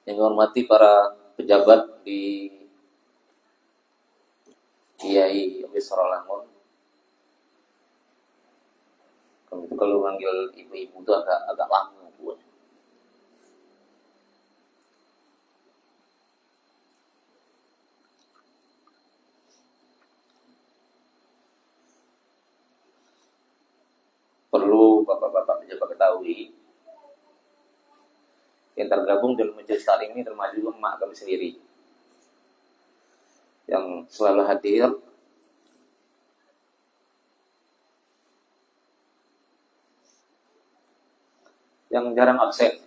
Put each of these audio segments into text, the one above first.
yang dihormati para pejabat di Kiai Abisra Langun. Kalau manggil ibu-ibu itu agak lama buat. Perlu bapak-bapak pejabat ketahui, yang tergabung dalam majelis taklim ini termasuk emak kami sendiri yang selalu hadir, yang jarang absen.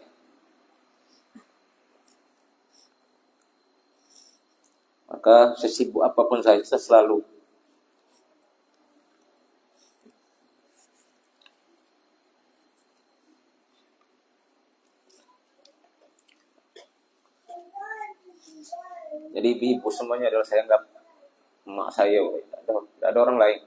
Maka sesibuk apapun saya selalu jadi ibu semuanya adalah saya anggap emak saya, ada orang lain.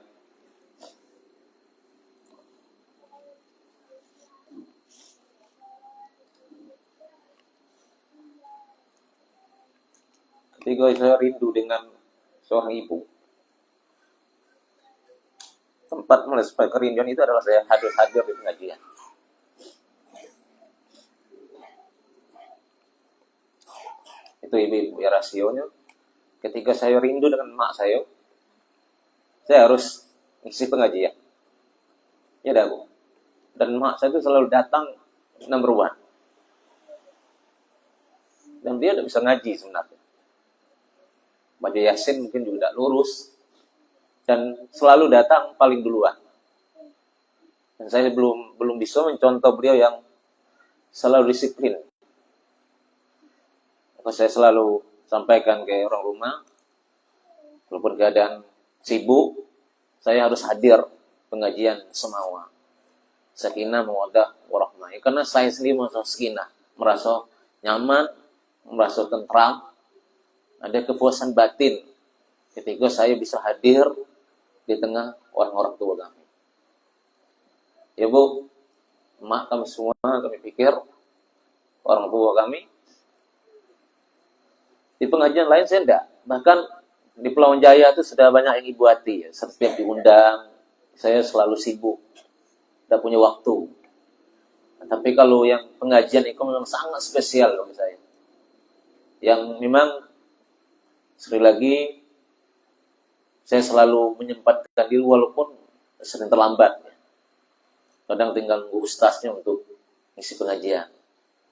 Ketika saya rindu dengan seorang ibu, tempat melespai kerinduan itu adalah saya hadir di pengajian. Itu ibu-ibu ya rasionya. Ketika saya rindu dengan emak saya harus isi pengajian. Ya dah Bu. Dan emak saya itu selalu datang number one. Dan dia tidak bisa ngaji sebenarnya. Baca Yasin mungkin juga tidak lurus. Dan selalu datang paling duluan. Dan saya belum bisa mencontoh beliau yang selalu disiplin. Maka saya selalu sampaikan ke orang rumah, walaupun keadaan sibuk, saya harus hadir pengajian semua. Sakinah, mawaddah, warahmah. Karena saya sendiri merasa sakinah, merasa nyaman, merasa tentram, ada kepuasan batin ketika saya bisa hadir di tengah orang-orang tua kami. Ya Bu, emak kami semua, kami pikir orang tua kami. Di pengajian lain saya enggak. Bahkan di Pulau Jaya itu sudah banyak yang ibu hati. Ya. Setiap diundang, saya selalu sibuk. Tidak punya waktu. Nah, tapi kalau yang pengajian itu memang sangat spesial bagi saya. Yang memang, sekali lagi, saya selalu menyempatkan diri walaupun sering terlambat. Ya. Kadang tinggal nunggu ustaznya untuk isi pengajian.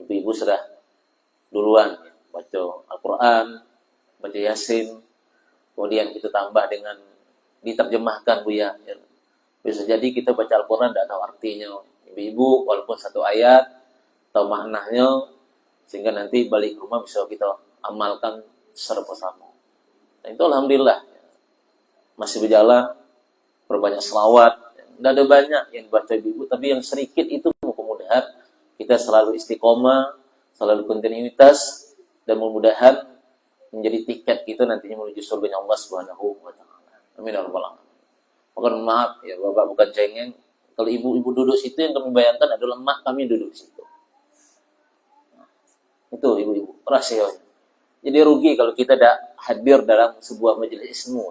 Ibu-ibu sudah duluan. Ya. Baca Al-Quran, baca Yasin, kemudian kita tambah dengan diterjemahkan Bu ya. Bisa jadi kita baca Al-Quran tidak tahu artinya. Ibu-ibu walaupun satu ayat, tahu maknanya, sehingga nanti balik rumah bisa kita amalkan secara bersama. Nah, itu Alhamdulillah. Masih berjalan, berbanyak selawat. Tidak ada banyak yang baca ibu-ibu, tapi yang sedikit itu mudah-mudahan kita selalu istiqomah, selalu kontinuitas, dan mudah-mudahan menjadi tiket kita nantinya menuju surga Allah Subhanahu wa taala. Amin ya rabbal alamin. Mohon maaf ya Bapak bukan cengeng. Kalau ibu-ibu duduk situ yang kami bayangkan adalah emak kami duduk situ. Nah, itu ibu-ibu rahasianya. Jadi rugi kalau kita tidak hadir dalam sebuah majelis ilmu.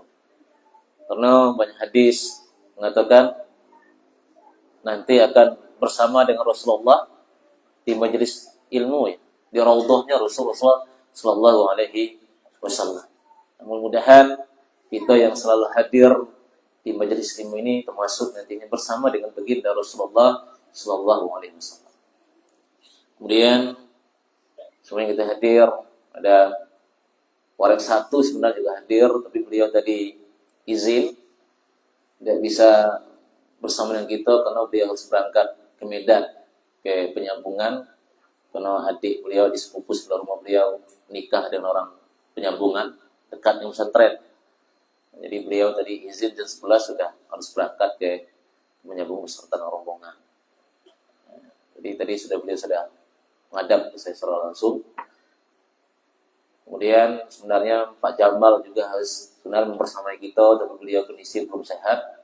Karena banyak hadis mengatakan nanti akan bersama dengan Rasulullah di majelis ilmu ya. Di raudhahnya Rasulullah Sallallahu Alaihi Wasallam. Mudah-mudahan kita yang selalu hadir di majelis ilmu ini termasuk nantinya bersama dengan baginda Rasulullah Sallallahu Alaihi Wasallam. Kemudian sebelum kita hadir ada orang satu sebenarnya juga hadir, tapi beliau tadi izin tidak bisa bersama dengan kita karena beliau harus berangkat ke Medan ke penyambungan. Karena adik beliau di sepupu sebelah rumah beliau nikah dengan orang penyambungan dekat dengan pesantren. Jadi beliau tadi izin jam 11 sudah harus berangkat ke menyambung beserta rombongan. Jadi tadi beliau sudah menghadap ke saya secara langsung. Kemudian sebenarnya Pak Jamal juga harus sebenarnya mempersamai kita, tapi beliau kondisi belum sehat.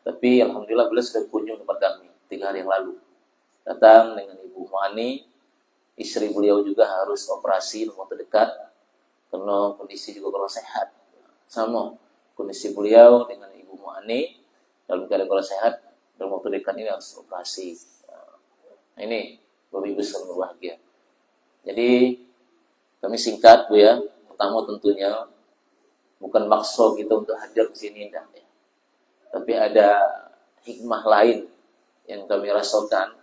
Tapi alhamdulillah beliau sudah kunjung tempat kami 3 hari yang lalu. Datang dengan Ibu Mani, istri beliau juga harus operasi dalam waktu dekat karena kondisi juga kurang sehat. Sama kondisi beliau dengan Ibu Mu'ani dalam keadaan kurang sehat dalam waktu dekat ini harus operasi. Nah, ini Bapak Ibu sekalian berbahagia. Jadi kami singkat Bu ya. Pertama tentunya bukan maksud kita untuk hadir di sini ya. Tapi ada hikmah lain yang kami rasakan.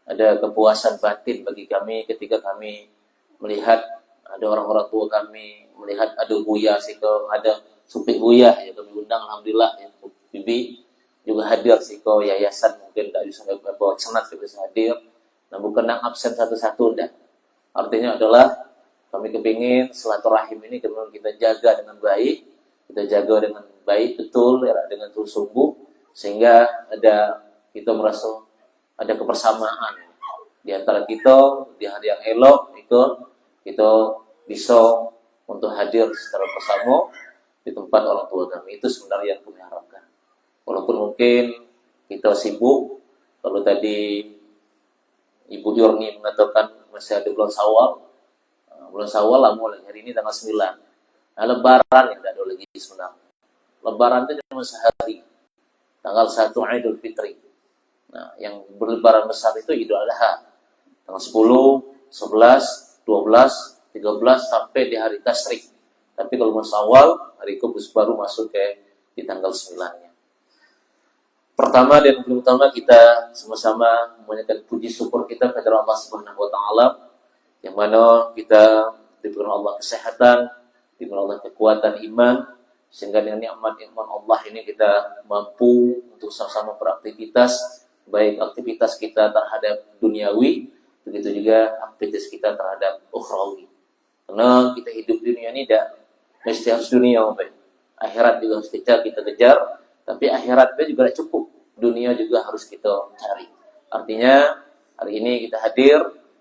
Ada kepuasan batin bagi kami ketika kami melihat ada orang-orang tua kami, melihat ada Buya Siko, ada Supik Buya ya kami undang alhamdulillah ya, Bibi juga hadir Siko yayasan mungkin tak bisa bawa senat bisa hadir. Nah bukan yang absen satu-satu dah. Artinya adalah kami kepingin silaturahim ini kemudian kita jaga dengan baik, kita jaga dengan baik betul ya, dengan sungguh sehingga ada kita merasa ada kebersamaan di antara kita di hari yang elok itu kita bisa untuk hadir secara bersama di tempat orang tua kami. Itu sebenarnya yang kami harapkan. Walaupun mungkin kita sibuk, kalau tadi Ibu Yurni mengatakan masih ada bulan Syawal. Bulan Syawal lah mulai hari ini tanggal 9. Nah, Lebaran yang tidak ada lagi sebenarnya. Lebaran itu cuma sehari. Tanggal 1 Idul Fitri. Nah, yang berlebaran besar itu Idul Adha. Tanggal 10, 11, 12, 13 sampai di hari Tasyrik. Tapi kalau bulan Syawal, hari Kudus baru masuk di tanggal 9-nya. Pertama dan paling utama kita sama-sama menyatakan puji syukur kita kepada Allah Subhanahu wa taala yang mana kita diberi Allah kesehatan, diberi Allah kekuatan iman sehingga dengan nikmat-nikmat Allah ini kita mampu untuk sama-sama beraktivitas baik aktivitas kita terhadap duniawi begitu juga aktivitas kita terhadap ukhrawi. Karena kita hidup di dunia ini tidak mesti harus dunia, akhirat juga harus kita kejar, tapi akhiratnya juga tidak cukup, dunia juga harus kita cari. Artinya hari ini kita hadir,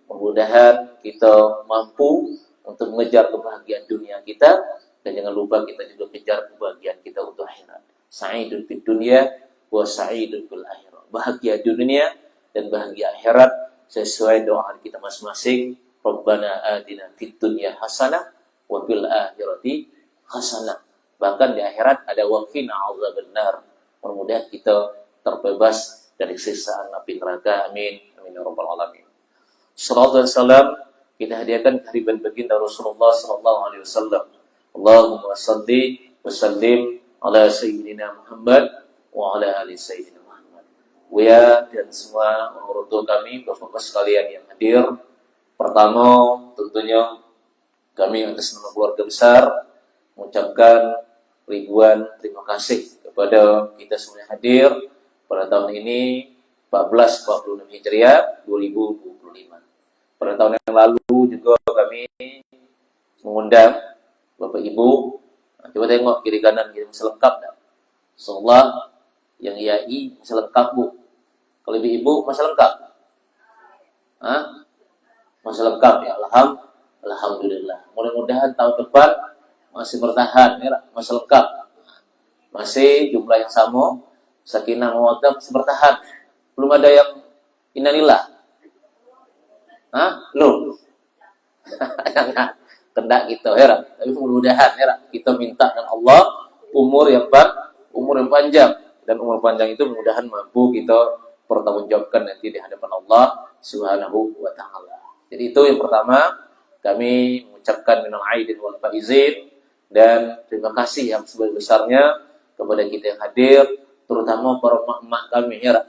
mudah-mudahan kita mampu untuk mengejar kebahagiaan dunia kita dan jangan lupa kita juga kejar kebahagiaan kita untuk akhirat. Sa'idun fid dunya wa sa'idun fil akhirah. Bahagia dunia dan bahagia akhirat sesuai doa kita masing-masing. Rabbana atina fid dunya hasanah wa fil akhirati hasanah. Bahkan di akhirat ada waqina azabannar. Mudah-mudahan kita terbebas dari siksaan api neraka. Amin. Amin ya rabbal alamin. Sallallahu alaihi wasallam kita hadiahkan kehadiran baginda Rasulullah sallallahu alaihi wasallam. Allahumma shalli wa sallim ala sayyidina Muhammad wa ala ali sayyidina Muhammad. Buya dan semua orang tua kami, Bapak-bapak sekalian yang hadir. Pertama, tentunya kami atas nama keluarga besar mengucapkan ribuan terima kasih kepada kita semua yang hadir pada tahun ini 1446 Hijriah 2025. Pada tahun yang lalu juga kami mengundang Bapak Ibu. Nah, coba tengok kiri kanan kita masih lengkap dah. Insyaallah yang IAI masih lengkap Bu. Kalau ibu masih lengkap? Hah? Masih lengkap ya. Alhamdulillah. Mudah-mudahan tahun depan masih bertahan ya, masih lengkap. Masih jumlah yang sama, sakinah mawaddah masih bertahan. Belum ada yang innalillah. Hah? Belum. Jangan kendak kita ya. Tapi mudah-mudahan ya kita minta dengan Allah umur yang panjang dan umur panjang itu mudah-mudahan mampu kita pertanggungjawabkan nanti di hadapan Allah Subhanahu wa taala. Jadi itu yang pertama, kami mengucapkan minal aidin wal faizin dan terima kasih yang sebesar-besarnya kepada kita yang hadir, terutama para emak-emak kami ya,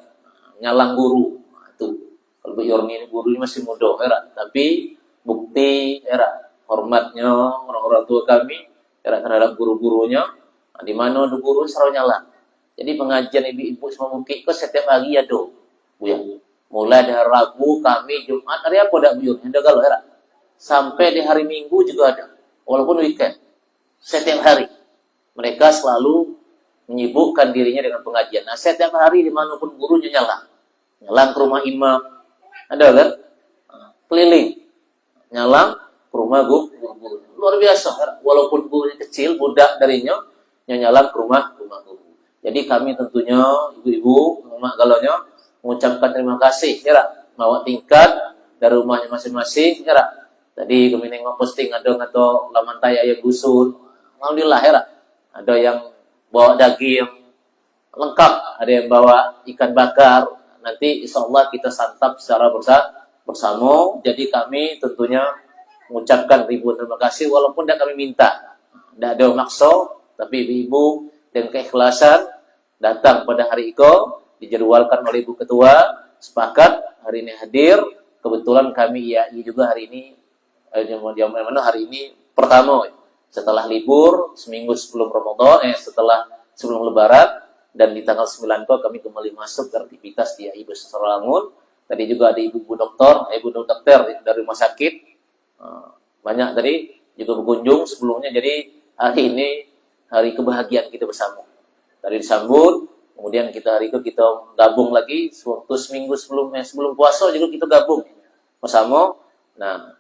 nyalang guru. Itu kalau Bu Yorni ini guru ini masih muda ya, tapi bukti ya hormatnya orang-orang tua kami ya terhadap guru-gurunya. Nah, di mana ada guru selalu nyala. Jadi pengajian ibu-ibu semua mungkin kok setiap pagi ada, Bu ya. Mulai dari Rabu, Kamis, Jumat, hari apa dah Bu Yorni? Ada kalau ya. Sampai di hari Minggu juga ada, walaupun weekend. Setiap hari mereka selalu menyibukkan dirinya dengan pengajian. Nah, setiap hari dimanapun gurunya nyalang ke rumah imam, ada kan? Keliling, nyalang ke rumah guru. Luar biasa, walaupun gurunya kecil, budak darinya, nyalang ke rumah guru. Jadi kami tentunya, ibu-ibu, mak galonya, mengucapkan terima kasih, ya, bahwa tingkat dari rumahnya masing-masing, ya. Tadi kami nengok posting ada atau laman taya yang dusun, alhamdulillah ya. Ada yang bawa daging lengkap, ada yang bawa ikan bakar. Nanti insya Allah kita santap secara bersama. Jadi kami tentunya mengucapkan ribuan terima kasih walaupun tidak kami minta, tidak ada maksud, tapi ibu dengan keikhlasan datang pada hari itu, dijadwalkan oleh Ibu Ketua, sepakat hari ini hadir. Kebetulan kami IAI juga hari ini, hari ini pertama setelah libur seminggu sebelum Ramadan, sebelum Lebaran, dan di tanggal 9 itu kami kembali masuk ke aktivitas di IAI Besar Langun. Tadi juga ada ibu dokter dari rumah sakit, banyak tadi juga berkunjung sebelumnya. Jadi hari ini hari kebahagiaan kita bersama. Tadi disambut, kemudian hari itu kita gabung lagi, waktu seminggu sebelum puasa juga kita gabung bersama. Nah,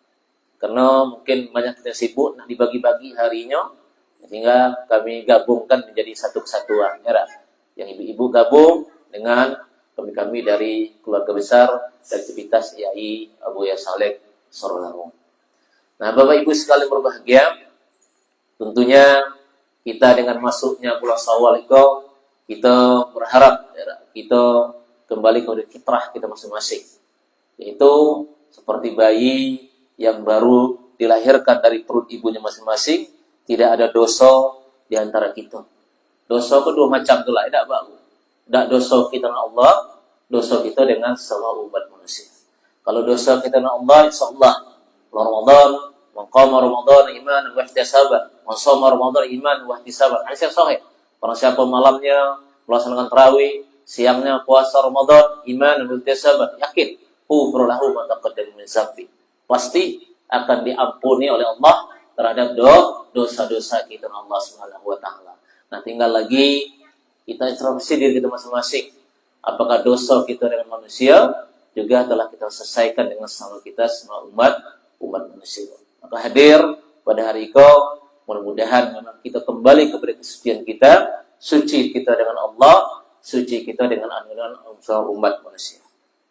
karena mungkin banyak kita sibuk, nah dibagi-bagi harinya, sehingga kami gabungkan menjadi satu kesatuan. Ya, yang ibu-ibu gabung dengan kami dari keluarga besar dari aktivitas IAI Abu Ya Saleh Sorolangun. Nah, Bapak Ibu sekalian berbahagia, tentunya kita dengan masuknya bulan Syawal itu, kita berharap kita kembali kepada fitrah kita masing-masing, yaitu seperti bayi yang baru dilahirkan dari perut ibunya masing-masing, tidak ada dosa di antara kita. Dosa kedua macam itulah, tidak bagus. Tidak dosa kita dengan Allah, dosa kita dengan semua umat manusia. Kalau dosa kita dengan Allah, insya Allah Ramadan, maqama Ramadan iman wa ihtisaban, wa shoma Ramadan iman wa ihtisaban. Hadis yang sahih. Barang siapa malamnya melaksanakan tarawih, siangnya puasa Ramadan iman wa ihtisaban, yakin ghufira lahu ma taqaddama min dzambi. Pasti akan diampuni oleh Allah terhadap dosa-dosa kita dengan Allah Subhanahu wa taala. Nah, tinggal lagi kita introspeksi diri kita masing-masing. Apakah dosa kita dengan manusia juga telah kita selesaikan dengan sama kita semua umat manusia. Maka hadir pada hari itu, mudah-mudahan memang kita kembali kepada kesucian kita, suci kita dengan Allah, suci kita dengan umat manusia.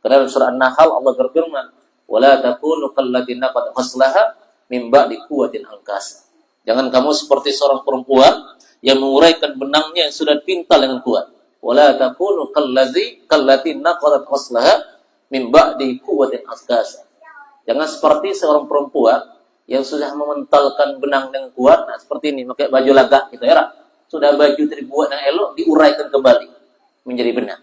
Karena dalam surah An-Nahl Allah berfirman, "Wala takunu kallatina qad ghaslaha min ba'di quwwatin angkasa." Jangan kamu seperti seorang perempuan yang menguraikan benangnya yang sudah pintal dengan kuat. Wala takunu kallatina qad ghaslaha min ba'di quwwatin angkasa. Jangan seperti seorang perempuan yang sudah mementalkan benang dengan kuat, nah seperti ini, pakai baju lagak gitu ya. Sudah baju dibuat dengan elok, diuraikan kembali menjadi benang.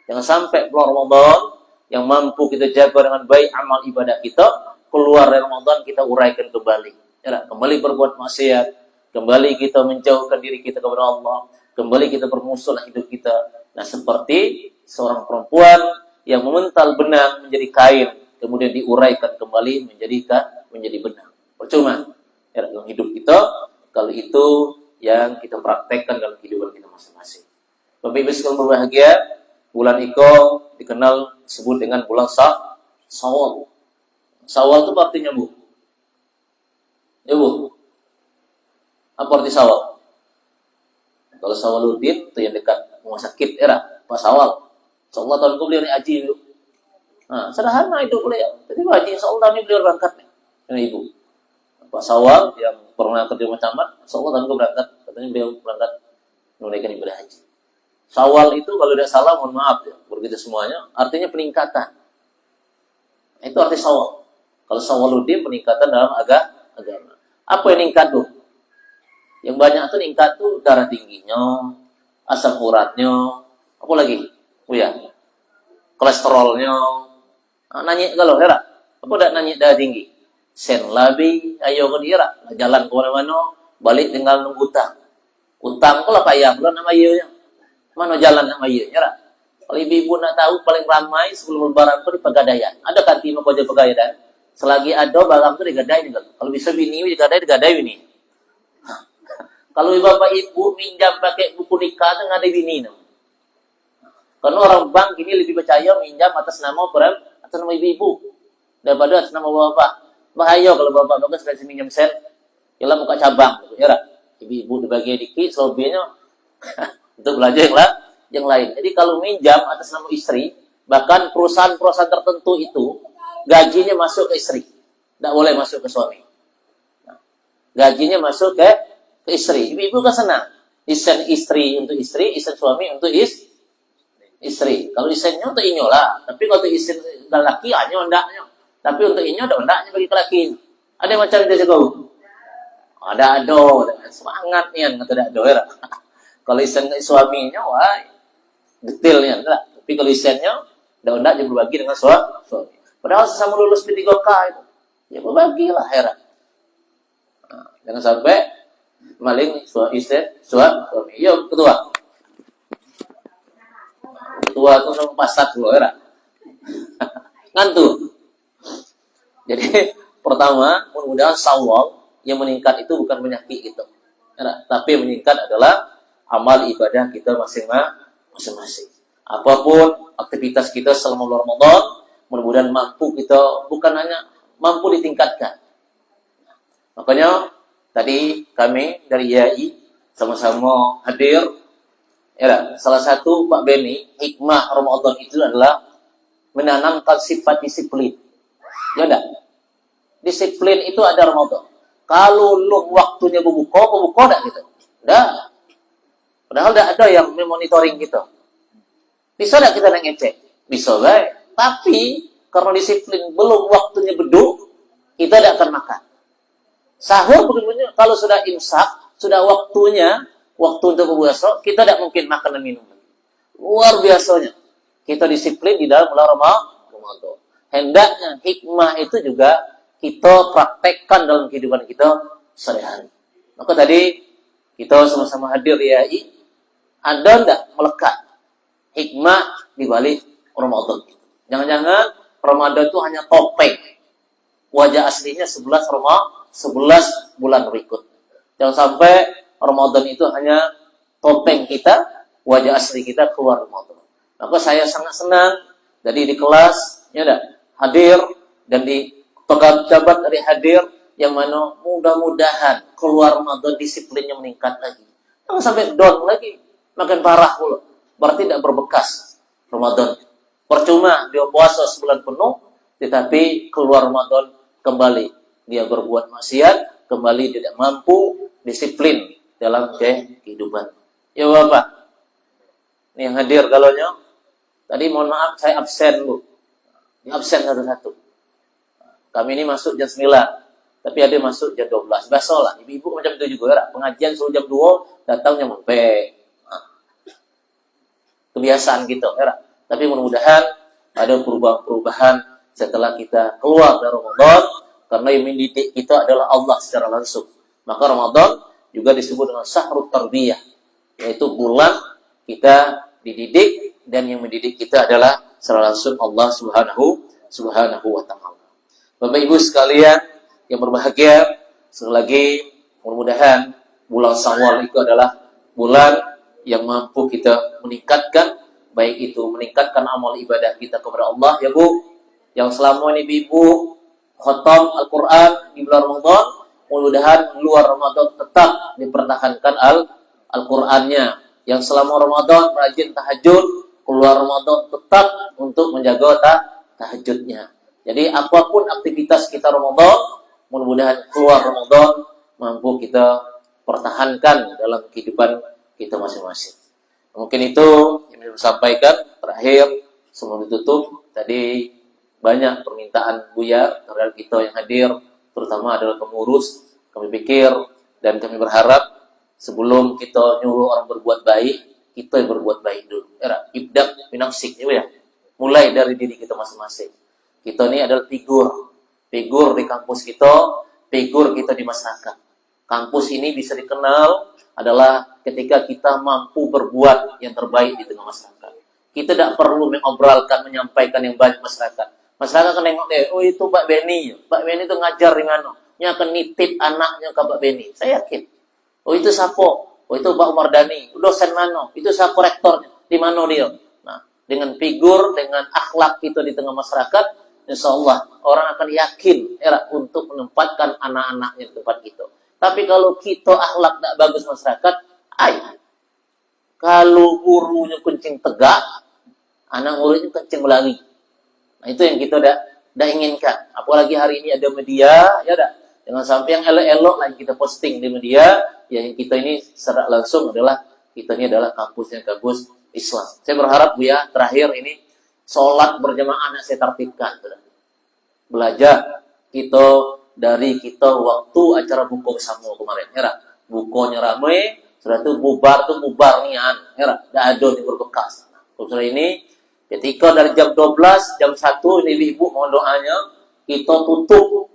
Jangan sampai bulan Ramadan yang mampu kita jaga dengan baik amal ibadah kita, keluar dari Ramadan kita uraikan kembali. Ya, kembali berbuat maksiat, kembali kita menjauhkan diri kita kepada Allah, kembali kita bermusuh hidup kita. Nah, seperti seorang perempuan yang memental benang menjadi kain, kemudian diuraikan kembali menjadi benang. Percuma ya, dalam hidup kita kalau itu yang kita praktekkan dalam kehidupan kita masing-masing. Bapak Ibu sekalian berbahagia, bulan Iko dikenal disebut dengan bulan Syawal. Syawal itu artinya Bu? Ya Bu? Apa arti Syawal? Kalau Syawaluddin itu yang dekat rumah sakit era Pak Syawal. Insyaallah tahun itu beliau naik haji dulu. Nah, sederhana itu beliau. Jadi haji insyaallah tahun ini beliau berangkat nih. Dengan Ibu. Pak Syawal yang pernah kerja camat, insyaallah tahun itu berangkat. Katanya beliau berangkat menunaikan ibadah haji. Syawal itu kalau tidak salah, mohon maaf ya, begitu semuanya, artinya peningkatan. Itu arti Syawal. Kalau Syawaluddin peningkatan dalam agama. Apa yang meningkat tuh? Yang banyak tuh meningkat tuh darah tingginya, asam uratnya, apa lagi? Oh ya, kolesterolnya. Nah, nanya kalau hera, apa udah nanya darah tinggi? Sen labi, ayo ke dia jalan ke mana-mana, balik tinggal nunggu utang. Utang kok lah payah, bulan nama iya. Mana jalan sama iya, ya. Kalau ibu-ibu nak tahu paling ramai sebelum lebaran itu di Pegadaian. Ada kan tim kerja Pegadaian? Selagi ada barang itu digadain kan. Kalau bisa bini digadai ini. Kalau bapak ibu minjam pakai buku nikah itu nggak ada bini. Karena orang bank ini lebih percaya minjam atas nama atas nama ibu-ibu daripada atas nama bapak. Bahaya kalau bapak sekali minjam sen, ialah buka cabang, ya. Ibu-ibu dibagi dikit, selebihnya untuk belajar yang lain. Jadi kalau minjam atas nama istri, bahkan perusahaan-perusahaan tertentu itu gajinya masuk ke istri, tidak boleh masuk ke suami. Nah, gajinya masuk ke istri. Ibu-ibu kan senang. Isen istri untuk istri, isen suami untuk istri. Kalau isennya untuk inyolah, tapi kalau untuk isen laki hanya hendaknya. Tapi untuk inyo ada hendaknya bagi laki. Ada macam itu juga. Ada semangat nih kata ada ya. Kalau isen suaminya wah detailnya enggak. Tapi kalau isennya ada hendaknya berbagi dengan suami. Padahal sesama lulus P3K itu ya berbagilah heran. Nah, jangan sampai maling suami. Yuk ketua itu nomor pasat loh era. Ngantuk. Jadi pertama mudah-mudahan sawal yang meningkat itu bukan penyakit gitu. Tapi yang meningkat adalah amal ibadah kita masing-masing. Apapun aktivitas kita selama bulan Ramadan, mudah-mudahan mampu kita bukan hanya mampu ditingkatkan. Makanya tadi kami dari IAI sama-sama hadir. Salah satu Pak Beni, hikmah Ramadan itu adalah menanamkan sifat disiplin. Ya enggak? Disiplin itu ada Ramadan. Kalau lu waktunya berbuka enggak gitu. Enggak. Padahal enggak ada yang memonitoring gitu. Bisa enggak kita ngecek? Bisa baik. Tapi karena disiplin belum waktunya beduk, kita tidak akan makan. Sahur begitu kalau sudah imsak, sudah waktu untuk berpuasa, kita tidak mungkin makan dan minum. Luar biasanya. Kita disiplin di dalam bulan Ramadan. Hendaknya hikmah itu juga kita praktekkan dalam kehidupan kita sehari-hari. Maka tadi kita sama-sama hadir ya, ada enggak melekat hikmah di balik Ramadan? Jangan-jangan Ramadan itu hanya topeng. Wajah aslinya 11 bulan berikut. Jangan sampai Ramadan itu hanya topeng kita, wajah asli kita keluar Ramadan. Maka saya sangat senang jadi di kelas ya hadir dan di pejabat dari hadir yang mana mudah-mudahan keluar Ramadan disiplinnya meningkat lagi. Jangan sampai down lagi, makin parah pula. Berarti tidak berbekas Ramadan. Percuma dia puasa sebulan penuh, tetapi keluar Ramadan kembali dia berbuat maksiat, kembali tidak mampu disiplin dalam kehidupan. Ya Bapak, ini yang hadir galaunya. Tadi mohon maaf saya absen Bu. Ini absen satu-satu. Kami ini masuk jam 9, tapi ada masuk jam 12. Biasalah, ibu-ibu macam itu juga ya. Pengajian suruh jam 2, datang jam 4. Nah, kebiasaan gitu ya. Tapi mudah-mudahan ada perubahan setelah kita keluar dari Ramadan, karena yang mendidik kita adalah Allah secara langsung. Maka Ramadan juga disebut dengan syahrut tarbiyah, yaitu bulan kita dididik, dan yang mendidik kita adalah secara langsung Allah Subhanahu wa ta'ala. Bapak Ibu sekalian yang berbahagia, sekali lagi mudah-mudahan bulan Syawal itu adalah bulan yang mampu kita meningkatkan, baik itu meningkatkan amal ibadah kita kepada Allah ya Bu, yang selama ini Ibu khatam Al-Quran di bulan Ramadan, mudah-mudahan luar Ramadan tetap dipertahankan Al-Qurannya. Yang selama Ramadan rajin tahajud, keluar Ramadan tetap untuk menjaga tahajudnya. Jadi apapun aktivitas kita Ramadan, mudah-mudahan keluar Ramadan mampu kita pertahankan dalam kehidupan kita masing-masing. Mungkin itu yang saya sampaikan. Terakhir, sebelum ditutup, tadi banyak permintaan Buya terhadap kita yang hadir, terutama adalah pengurus. Kami pikir dan kami berharap sebelum kita nyuruh orang berbuat baik, kita yang berbuat baik dulu. Ibda binafsik ya. Mulai dari diri kita masing-masing. Kita ini adalah figur di kampus kita, figur kita di masyarakat. Kampus ini bisa dikenal adalah ketika kita mampu berbuat yang terbaik di tengah masyarakat. Kita tidak perlu mengobrolkan, menyampaikan yang banyak masyarakat. Masyarakat akan nengok oh itu Pak Beni. Pak Beni itu ngajar di mana? Dia akan nitip anaknya ke Pak Beni. Saya yakin. Oh itu Sapo. Oh itu Pak Umar Dhani. Dosen mana? Itu Sapo rektornya. Di mana dia? Nah, dengan figur, dengan akhlak kita di tengah masyarakat, insya Allah orang akan yakin untuk menempatkan anak-anaknya di tempat itu. Tapi kalau kita akhlak tidak bagus masyarakat, kalau gurunya kencing tegak, anak muridnya kencing melari. Nah, itu yang kita tidak inginkan. Apalagi hari ini ada media, ya dah. Jangan sampai yang elok-elok lagi kita posting di media, ya yang kita ini secara langsung adalah kita ini adalah kampusnya kampus Islam. Saya berharap Buya terakhir ini sholat berjamaah anak saya tertibkan. Belajar kita dari kita waktu acara buku bersama kemarin, ya bukunya ramai, sudah itu bubar nian, ya tidak ada yang berbekas. Sudah ini ketika dari jam 12, jam 1 ini ibu mohon doanya, kita tutup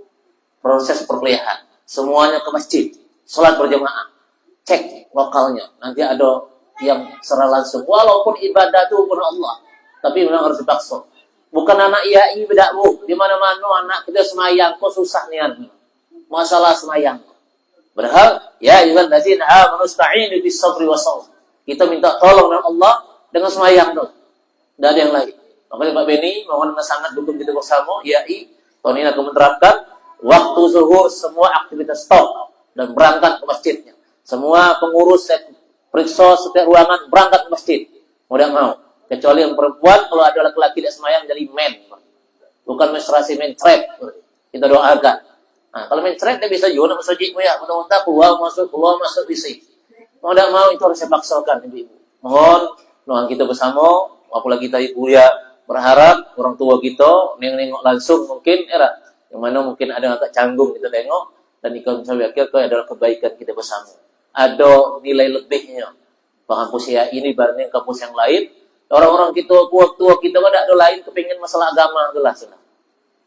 proses perkuliahan. Semuanya ke masjid, sholat berjamaah. Cek lokalnya, nanti ada yang secara langsung. Walaupun ibadah itu pun Allah, tapi memang harus dipaksa. Bukan anak IAI beda bu, di mana-mana anak kita semayang, kok susah nian. Masalah semayang. Padahal, ya ayyuhal ladzina amanu ista'inu bis sabri was shalah. Kita minta tolong dengan Allah dengan semayang dong. Tidak ada yang lain. Makanya Pak Beni mohon dengan sangat dukung kita bersama IAI. Tahun ini akan menerapkan waktu zuhur semua aktivitas stop dan berangkat ke masjidnya. Semua pengurus periksa setiap ruangan berangkat ke masjid. Mau tidak mau. Kecuali yang perempuan, kalau ada laki-laki tidak semayang jadi men. Bukan menstruasi mencret. Kita doakan. Nah, kalau mencret dia bisa juga nak masjid ya. Mudah-mudahan keluar masuk bisa. Mau tidak mau itu harus dipaksakan ibu-ibu. Mohon kita bersama, apalagi tadi Buya berharap orang tua kita nengok langsung mungkin yang mana mungkin ada yang agak canggung kita tengok, dan ikan saya yakin itu adalah kebaikan kita bersama. Ada nilai lebihnya. Kampus ya ini barangnya kampus yang lain. Orang-orang kita, tua kita ada lain kepingin masalah agama jelas.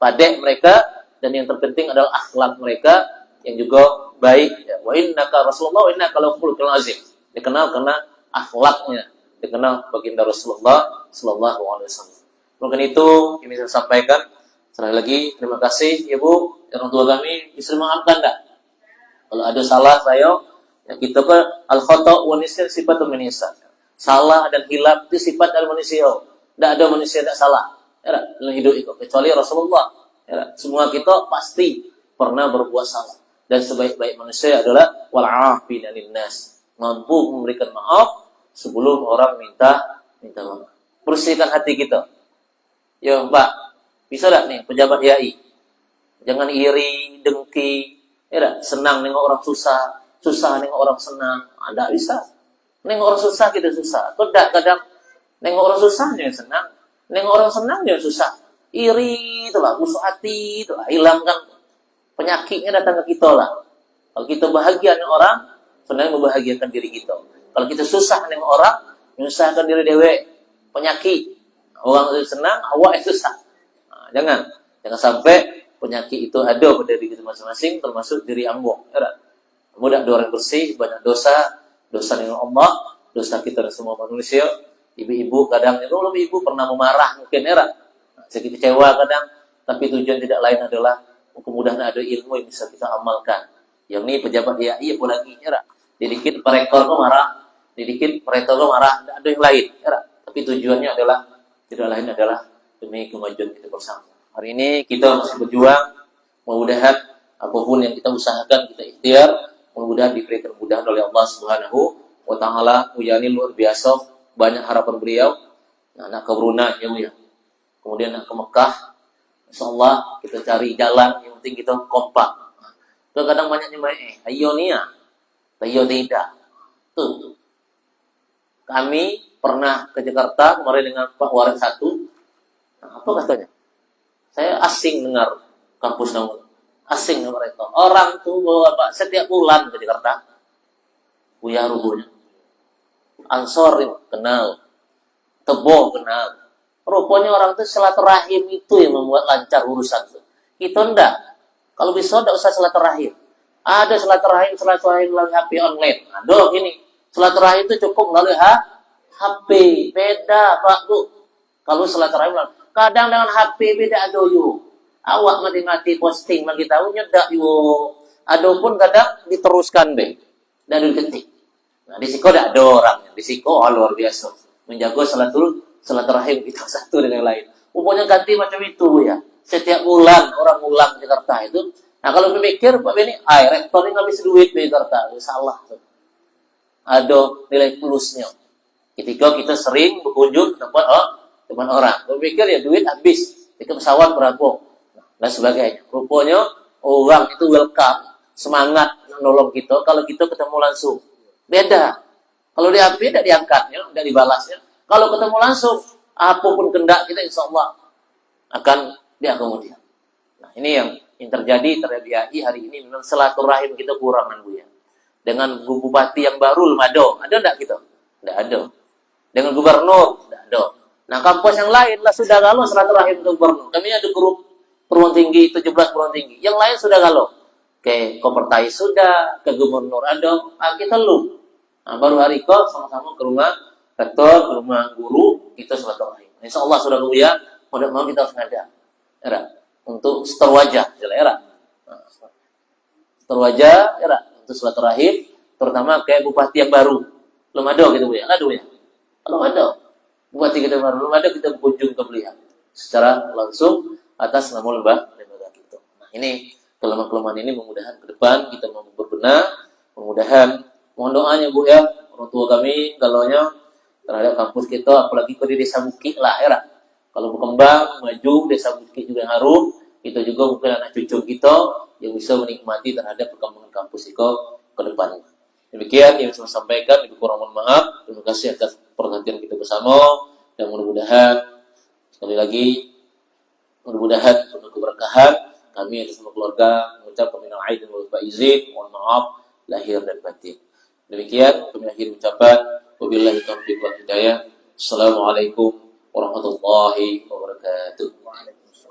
Padek mereka, dan yang terpenting adalah akhlak mereka yang juga baik. Wa innaka Rasulullah wa innaka lakhuluqul azim. Dikenal karena akhlaknya, dikenal baginda Rasulullah sallallahu alaihi wasallam. Mungkin itu ini saya sampaikan. Sekali lagi terima kasih Ibu, orang tua kami, bisa memaafkan enggak? Kalau ada salah saya, ya kita ke al-khata' wa nisyan sifatun min insan. Salah dan hilaf itu sifat dari manusia. Tidak ada manusia tidak salah. Ya, dalam hidup itu kecuali Rasulullah. Ya, semua kita pasti pernah berbuat salah. Dan sebaik-baik manusia adalah wal'afina linnas. Mampu memberikan maaf sebelum orang minta maaf. Bersihkan hati kita. Ya Mbak, bisa tak nih pejabat IAI? Jangan iri, dengki, ya, senang nengok orang susah, susah nengok orang senang. Anda bisa. Nengok orang susah kita susah. Kadang nengok orang susah jangan senang. Nengok orang senang jangan susah. Iri itulah, busuk hati itulah. Hilangkan penyakitnya datang ke kita lah. Kalau kita bahagia dengan orang, sebenarnya membahagiakan diri kita. Kalau kita susah dengan orang, menyusahkan diri dewe, penyakit. Orang itu senang, awak itu susah. Nah, jangan sampai penyakit itu ada pada diri kita masing-masing, termasuk diri ambo. Mudah orang bersih, banyak dosa dengan Allah, dosa kita dan semua manusia. Ibu-ibu kadang itu, ibu pernah memarah mungkin sedikit kecewa kadang, tapi tujuan tidak lain adalah kemudahan ada ilmu yang bisa kita amalkan. Yang ini pejabat IAI apalagi dikit rektor kok marah, dikit rektor kok marah, tidak ada yang lain. Tapi tujuannya adalah tidak lain adalah demi kemajuan kita bersama. Hari ini kita masih berjuang, mudah-mudahan apapun yang kita usahakan kita ikhtiar, mudah-mudahan diberikan kemudahan oleh Allah Subhanahu wa taala. Ini luar biasa, banyak harapan beliau. Anak ke Brunei ya. Kemudian ke Mekah. Insyaallah kita cari jalan, yang penting kita kompak. Kadang banyak nyemai, ayo nih ya. Ayo tidak. Tuh. Kami pernah ke Jakarta kemarin dengan Pak Waran 1. Nah, apa katanya? Saya asing dengar kampus namun. Asing dengan mereka. Orang tuh bawa Pak setiap bulan ke Jakarta. Buya rubuhnya. Ansor kenal. Tebo kenal. Rupanya orang itu silaturahim itu yang membuat lancar urusan itu. Kita enggak. Kalau bisa enggak usah silaturahim. Ada silaturahim melalui HP online. Aduh ini. Silaturahim itu cukup melalui HP. Beda Pak Bu. Kalau silaturahim kadang dengan HP beda adoyo. Awak mati-mati posting bagi tahu nyedak yo. Adapun kadang diteruskan be. Dan diketik. Nah, di siko ada orangnya. Di siko luar biasa. Menjaga silaturahim kita satu dengan lain. Pokoknya ganti macam itu ya. Setiap bulan orang ulang di Jakarta itu. Nah kalau berpikir Pak Beni, rektor ini habis duit di Jakarta. Salah. Ada nilai plusnya. Ketika kita sering berkunjung ke tempat orang. Berpikir ya duit habis. Tiket pesawat berapa? dan sebagainya. Rupanya orang itu welcome, semangat nolong kita kalau kita ketemu langsung. Beda. Kalau di HP tidak diangkatnya, tidak dibalasnya. Kalau ketemu langsung, apapun kehendak kita insya Allah akan diakomodir. Nah, ini yang terjadi terhadap IAI hari ini. Memang silaturahim kita kurangan, Bu ya. Dengan bupati yang baru belum ada enggak gitu? Enggak ada. Dengan gubernur enggak ada. Nah, kampus yang lain lah sudah galau silaturahim ke gubernur. Kami ada grup Perguruan Tinggi 17 perguruan tinggi. Yang lain sudah galau. Ke Kopertai sudah, ke gubernur ada, kita lu. Nah, baru hari ke sama-sama ke rumah rektor, ke rumah guru, kita silaturahim. Insya Allah sudah Bu ya, mau kita harus ada. Era untuk setor wajah, era. Setor wajah, era untuk silaturahim, terutama kayak bupati yang baru. Belum ada gitu Bu ya, ada Bu ya. Kalau ada bupati kita baru, belum ada kita berkunjung ke beliau secara langsung atas nama lembaga kita. Nah, ini kelemahan-kelemahan ini mudah-mudahan ke depan kita mau berbenah, mudah-mudahan mohon doanya Bu ya, orang tua kami galaunya terhadap kampus kita, apalagi di desa Bukit lah era. Kalau berkembang, maju, desa Bukit juga yang harum, itu juga mungkin anak cucu kita yang bisa menikmati terhadap perkembangan kampus itu ke depannya. Demikian yang saya sampaikan, lebih kurang mohon maaf. Terima kasih atas perhatian kita bersama, dan mudah-mudahan sekali lagi mudah-mudahan penuh keberkahan. Kami atas nama keluarga mengucapkan minal aidin wal faizin, mohon maaf lahir dan batin. Demikian kami akhiri ucapan wabillahi taufiq wal hidayah. Assalamualaikum warahmatullahi wabarakatuh.